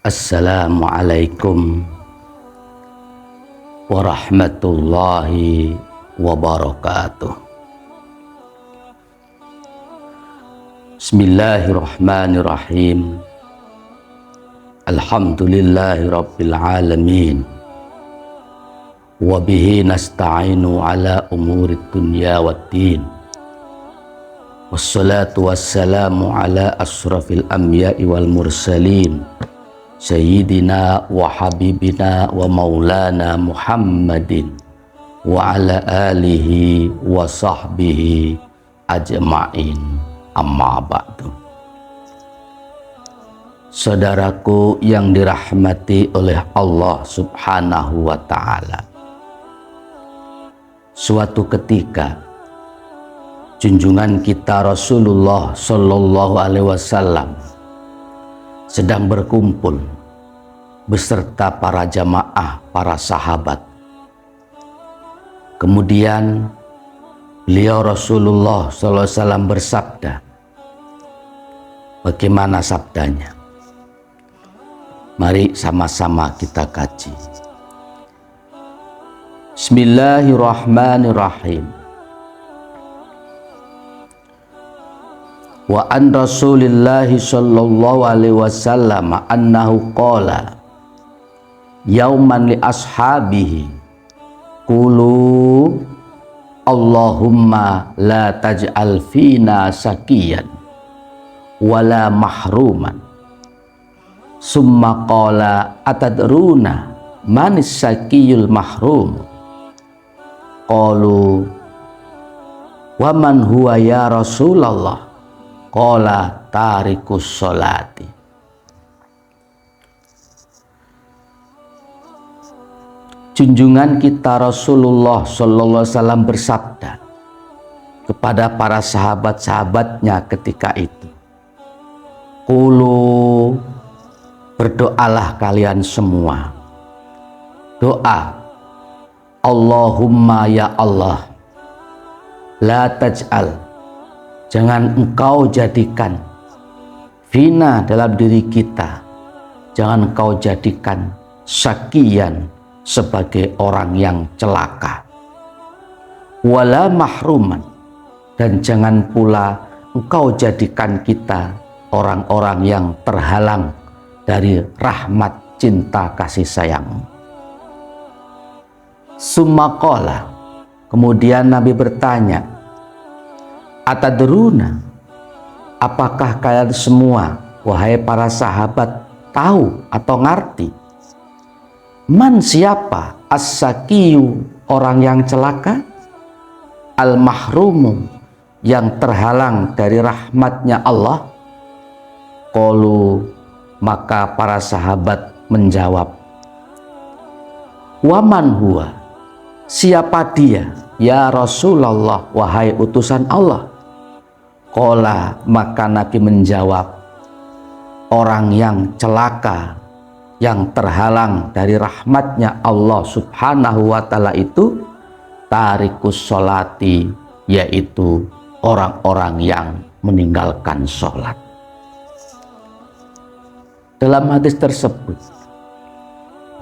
Assalamualaikum warahmatullahi wabarakatuh. Bismillahirrahmanirrahim. Alhamdulillahi rabbil alamin. Wa bihi nasta'inu ala umurid dunya waddin. Wassalatu wassalamu ala asrafil anbiya'i wal mursalin Sayyidina wa habibina wa maulana Muhammadin wa ala alihi wa sahbihi ajma'in, amma ba'du. Saudaraku yang dirahmati oleh Allah subhanahu wa ta'ala, suatu ketika junjungan kita Rasulullah sallallahu alaihi wasallam sedang berkumpul beserta para jamaah, para sahabat. Kemudian beliau Rasulullah sallallahu alaihi wasallam bersabda. Bagaimana sabdanya? Mari sama-sama kita kaji. Bismillahirrahmanirrahim. Wa an Rasulillahi sallallahu alaihi wasallam annahu qala yauman li ashabihi qulu Allahumma la taj'al fina sakiyan wala mahruman. Summa qala atadruna manis sakiyul mahrum. Qalu wa man huwa ya Rasulullah? Qala tarikus sholati. Junjungan kita Rasulullah sallallahu alaihi wasallam bersabda kepada para sahabat-sahabatnya ketika itu, qulu, berdoalah kalian semua. Doa, Allahumma ya Allah, la taj'al, jangan engkau jadikan fina, dalam diri kita, jangan engkau jadikan sakiyan, sebagai orang yang celaka, wala mahruman, dan jangan pula engkau jadikan kita orang-orang yang terhalang dari rahmat cinta kasih sayang. Summa qala, kemudian Nabi bertanya, atadruna, apakah kalian semua, wahai para sahabat, tahu atau ngerti? Man, siapa? As-sakiyu, orang yang celaka. Al-mahrumu, yang terhalang dari rahmatnya Allah. Qalu, maka para sahabat menjawab, waman huwa, siapa dia? Ya Rasulullah, wahai utusan Allah. Qala, maka Nabi menjawab, orang yang celaka, yang terhalang dari rahmatnya Allah subhanahu wa ta'ala itu tarikus sholati, yaitu orang-orang yang meninggalkan sholat. Dalam hadis tersebut,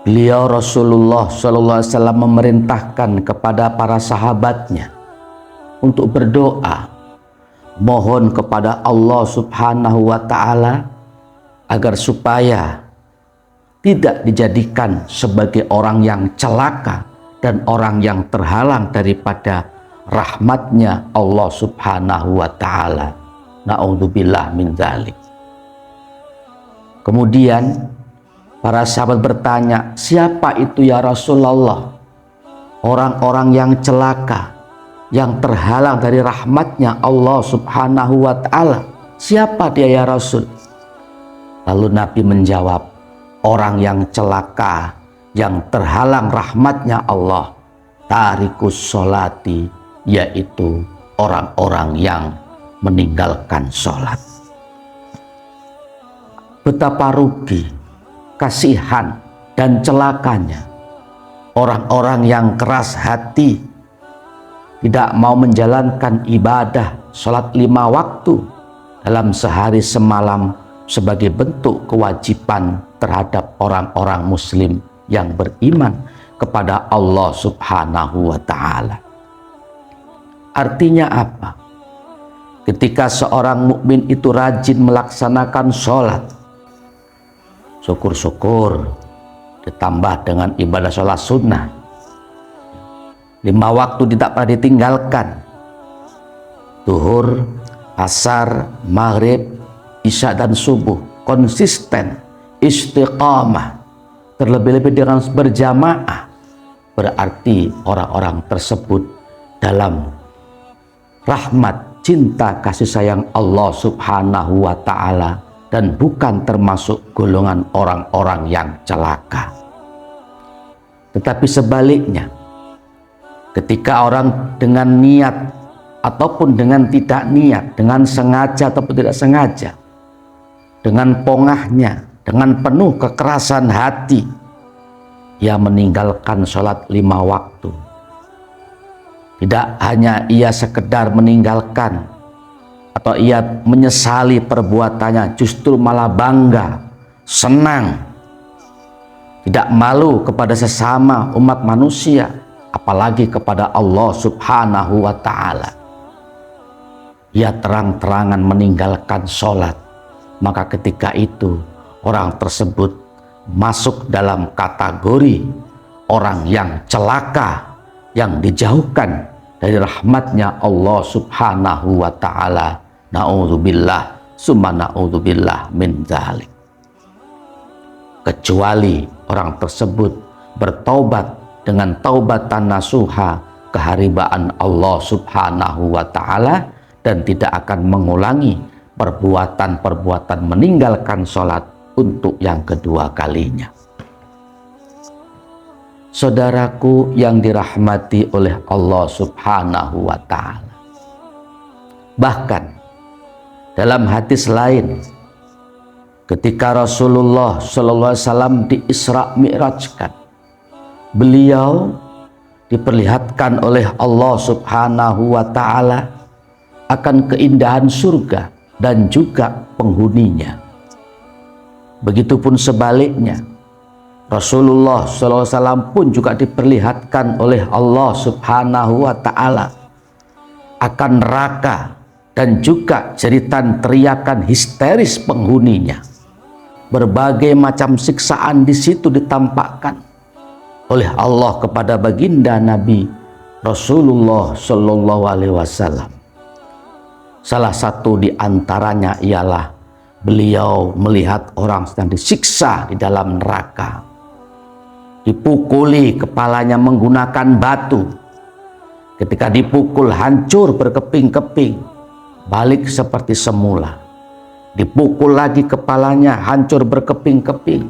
beliau Rasulullah SAW memerintahkan kepada para sahabatnya untuk berdoa, mohon kepada Allah subhanahu wa ta'ala agar supaya tidak dijadikan sebagai orang yang celaka dan orang yang terhalang daripada rahmatnya Allah subhanahu wa ta'ala. Na'udzubillah min dzalik. Kemudian para sahabat bertanya, siapa itu ya Rasulullah? Orang-orang yang celaka, yang terhalang dari rahmatnya Allah subhanahu wa ta'ala, siapa dia ya Rasul? Lalu Nabi menjawab, orang yang celaka, yang terhalang rahmatnya Allah, tarikus sholati, yaitu orang-orang yang meninggalkan sholat. Betapa rugi, kasihan, dan celakanya orang-orang yang keras hati, tidak mau menjalankan ibadah sholat 5 waktu dalam sehari semalam sebagai bentuk kewajiban terhadap orang-orang muslim yang beriman kepada Allah Subhanahu wa Ta'ala. Artinya apa? Ketika seorang mukmin itu rajin melaksanakan sholat, syukur-syukur ditambah dengan ibadah sholat sunnah, 5 waktu tidak pernah ditinggalkan, zuhur, asar, maghrib, isya dan subuh, konsisten, istiqamah, terlebih-lebih dengan berjamaah, berarti orang-orang tersebut dalam rahmat, cinta, kasih sayang Allah Subhanahu wa Ta'ala, dan bukan termasuk golongan orang-orang yang celaka. Tetapi sebaliknya, ketika orang dengan niat ataupun dengan tidak niat, dengan sengaja ataupun tidak sengaja, dengan pongahnya, dengan penuh kekerasan hati, ia meninggalkan sholat 5 waktu. Tidak hanya ia sekedar meninggalkan atau ia menyesali perbuatannya, justru malah bangga, senang, tidak malu kepada sesama umat manusia, apalagi kepada Allah Subhanahu wa Ta'ala. Ia terang-terangan meninggalkan sholat, maka ketika itu orang tersebut masuk dalam kategori orang yang celaka, yang dijauhkan dari rahmatnya Allah Subhanahu wa Ta'ala. Na'udzubillah summa na'udzubillah min dzalik. Kecuali orang tersebut bertaubat dengan taubatan nasuha, keharibaan Allah Subhanahu wa Ta'ala, dan tidak akan mengulangi perbuatan-perbuatan meninggalkan sholat untuk yang kedua kalinya. Saudaraku yang dirahmati oleh Allah Subhanahu wa Ta'ala, bahkan dalam hadis lain, ketika Rasulullah SAW di Isra Mi'rajkan, beliau diperlihatkan oleh Allah Subhanahu wa Ta'ala akan keindahan surga dan juga penghuninya. Begitupun sebaliknya, Rasulullah SAW pun juga diperlihatkan oleh Allah Subhanahu wa Ta'ala akan neraka dan juga jeritan teriakan histeris penghuninya. Berbagai macam siksaan di situ ditampakkan oleh Allah kepada baginda Nabi Rasulullah Shallallahu Alaihi Wasallam. Salah satu di antaranya ialah beliau melihat orang sedang disiksa di dalam neraka, dipukuli kepalanya menggunakan batu. Ketika dipukul hancur berkeping-keping, balik seperti semula. Dipukul lagi kepalanya hancur berkeping-keping,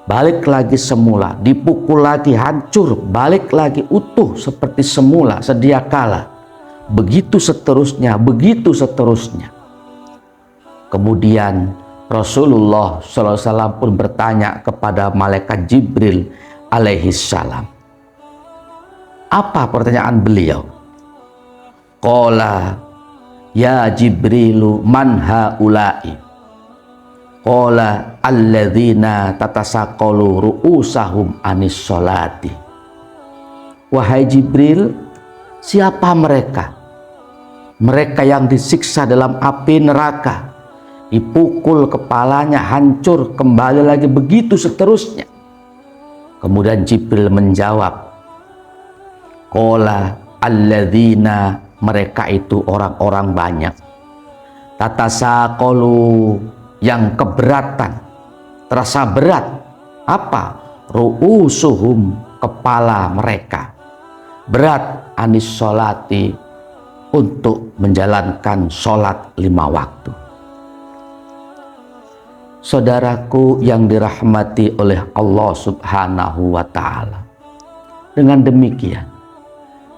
balik lagi semula. Dipukul lagi hancur, balik lagi utuh seperti semula sedia kala. Begitu seterusnya, begitu seterusnya. Kemudian Rasulullah SAW pun bertanya kepada malaikat Jibril alaihissalam. Apa pertanyaan beliau? Qala ya Jibrilu man haula'i? Qala alladzina tatasaqalu ru'usahum anis sholati. Wahai Jibril, siapa mereka? Mereka yang disiksa dalam api neraka, dipukul kepalanya hancur, kembali lagi, begitu seterusnya. Kemudian Jibril menjawab, qala alladzina, mereka itu orang-orang banyak, tatasaqalu, yang keberatan, terasa berat. Apa? Ru'usuhum, kepala mereka berat, anis sholati, untuk menjalankan sholat 5 waktu. Saudaraku yang dirahmati oleh Allah Subhanahu wa Ta'ala, dengan demikian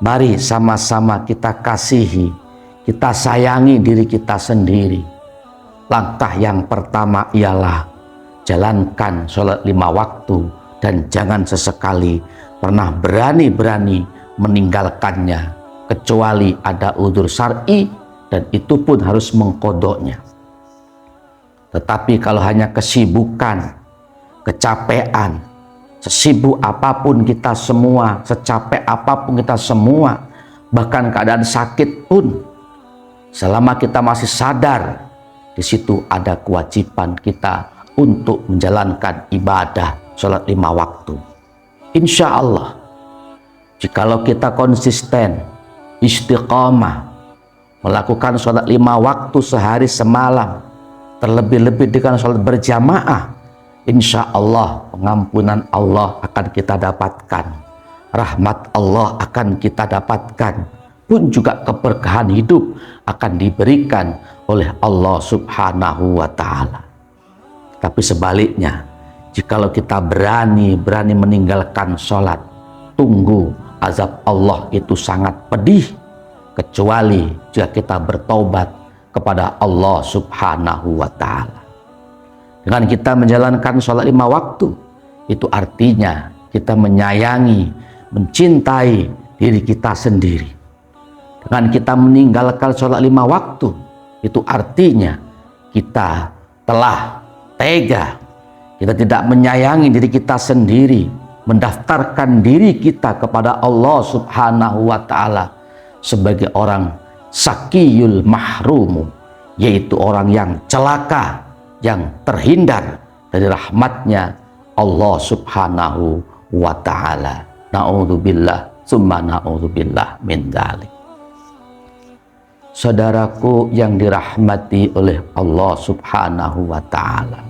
mari sama-sama kita kasihi, kita sayangi diri kita sendiri. Langkah yang pertama ialah jalankan sholat 5 waktu, dan jangan sesekali pernah berani-berani meninggalkannya kecuali ada udzur syar'i, dan itu pun harus mengkodoknya. Tetapi kalau hanya kesibukan, kecapean, sesibuk apapun kita semua, secapek apapun kita semua, bahkan keadaan sakit pun, selama kita masih sadar, di situ ada kewajiban kita untuk menjalankan ibadah sholat 5 waktu. Insya Allah, jikalau kita konsisten, istiqamah, melakukan sholat 5 waktu sehari semalam, terlebih-lebih dengan sholat berjamaah, insya Allah pengampunan Allah akan kita dapatkan, rahmat Allah akan kita dapatkan, pun juga keberkahan hidup akan diberikan oleh Allah Subhanahu wa Ta'ala. Tapi sebaliknya, jikalau kita berani meninggalkan sholat, tunggu azab Allah itu sangat pedih, kecuali jika kita bertaubat kepada Allah Subhanahu wa Ta'ala. Dengan kita menjalankan sholat 5 waktu, itu artinya kita menyayangi, mencintai diri kita sendiri. Dengan kita meninggalkan sholat 5 waktu, itu artinya kita telah tega, kita tidak menyayangi diri kita sendiri, mendaftarkan diri kita kepada Allah Subhanahu wa Ta'ala sebagai orang sakiyul mahrumu, yaitu orang yang celaka, yang terhindar dari rahmatnya Allah Subhanahu wa Ta'ala. Na'udzubillah summa na'udzubillah min dzalik. Saudaraku yang dirahmati oleh Allah Subhanahu wa Ta'ala,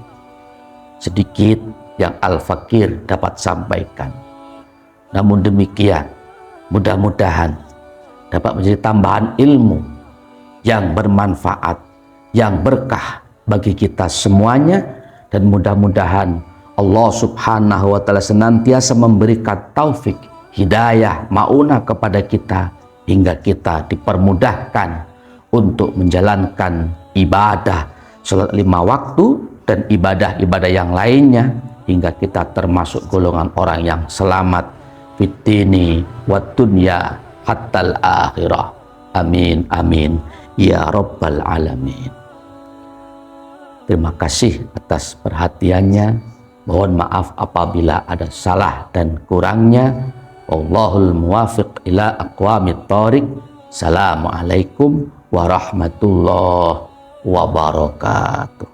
sedikit yang Al-Fakir dapat sampaikan. Namun demikian, mudah-mudahan dapat menjadi tambahan ilmu yang bermanfaat, yang berkah bagi kita semuanya, dan mudah-mudahan Allah Subhanahu wa Ta'ala senantiasa memberikan taufik, hidayah, maunah kepada kita, hingga kita dipermudahkan untuk menjalankan ibadah sholat 5 waktu dan ibadah-ibadah yang lainnya, hingga kita termasuk golongan orang yang selamat fitini wa dunya hattal akhirah. Amin amin ya rabbal alamin. Terima kasih atas perhatiannya. Mohon maaf apabila ada salah dan kurangnya. Wallahul muwafiq ila aqwamit thoriq. Assalamualaikum warahmatullahi wabarakatuh.